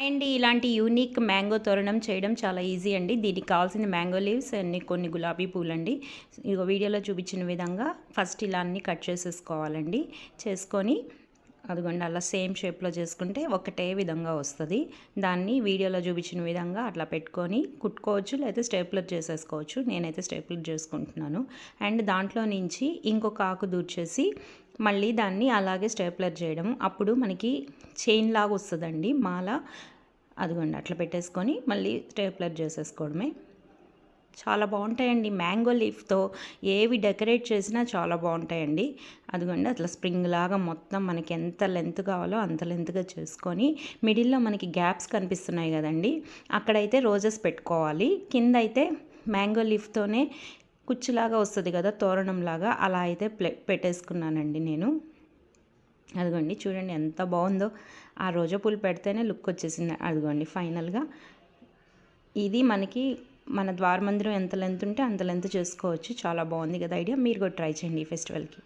And ఇలాంటి unique mango తోరణం చేయడం చాలా ఈజీ అండి. దీనికి కావాల్సిన మ్యాంగో లీవ్స్ అన్ని కొన్ని గులాబీ పూలండి. ఇగో వీడియోలో చూపించిన విధంగా ఫస్ట్ ఇలా అన్నీ కట్ చేసేసుకోవాలండి. చేసుకొని అదిగోండి అలా సేమ్ షేప్లో చేసుకుంటే ఒకటే విధంగా వస్తుంది. దాన్ని వీడియోలో చూపించిన విధంగా అట్లా పెట్టుకొని కుట్టుకోవచ్చు, లేకపోతే స్టేప్లర్ చేసేసుకోవచ్చు. నేనైతే స్టేప్లర్ చేసుకుంటున్నాను. అండ్ దాంట్లో నుంచి ఇంకొక ఆకు దూర్చేసి మళ్ళీ దాన్ని అలాగే స్టేప్లర్ చేయడం, అప్పుడు మనకి చైన్ లాగా వస్తుందండి మాల. అదిగోండి అట్లా పెట్టేసుకొని మళ్ళీ స్టేప్లర్ చేసేసుకోవడమే. చాలా బాగుంటాయండి. మ్యాంగో లీఫ్తో ఏవి డెకరేట్ చేసినా చాలా బాగుంటాయండి. అదిగోండి అట్లా స్ప్రింగ్ లాగా మొత్తం మనకి ఎంత లెంత్ కావాలో అంత లెంత్గా చేసుకొని మిడిల్లో మనకి గ్యాప్స్ కనిపిస్తున్నాయి కదండి, అక్కడైతే రోజెస్ పెట్టుకోవాలి. కింద అయితే మ్యాంగో లీఫ్తోనే కుచ్చులాగా వస్తుంది కదా, తోరణంలాగా, అలా అయితే పెట్టేసుకున్నానండి నేను. అదిగోండి చూడండి ఎంత బాగుందో. ఆ రోజా పూలు పెడితేనే లుక్ వచ్చేసింది. అదిగోండి ఫైనల్గా ఇది మనకి మన ద్వారమందిరం ఎంత లెంత్ ఉంటే అంత లెంత్ చేసుకోవచ్చు. చాలా బాగుంది కదా ఐడియా. మీరు కూడా ట్రై చేయండి ఈ ఫెస్టివల్కి.